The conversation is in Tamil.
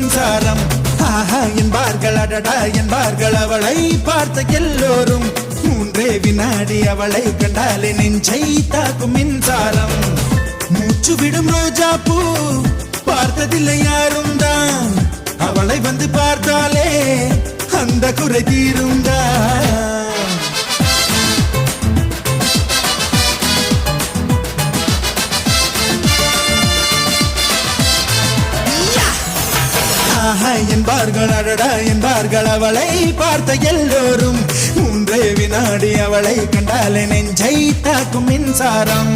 மின்சாரம் ஆஹா என்பார்கள் அடடா என்பார்கள் அவளை பார்த்த எல்லோரும் மூன்றே வினாடி அவளை கண்டாலே நெஞ்சை தாக்கும் மின்சாரம் மூச்சு விடும் ரோஜா பூ பார்த்ததில்லை யாரும் தான் அவளை வந்து பார்த்தாலே அந்த குறை தீருந்தான் என்பார்கள் அடடா என்பார்கள் அவளை பார்த்த எல்லோரும் மூன்றே வினாடி அவளை கண்டாலே நெஞ்சை தாக்கும் மின்சாரம்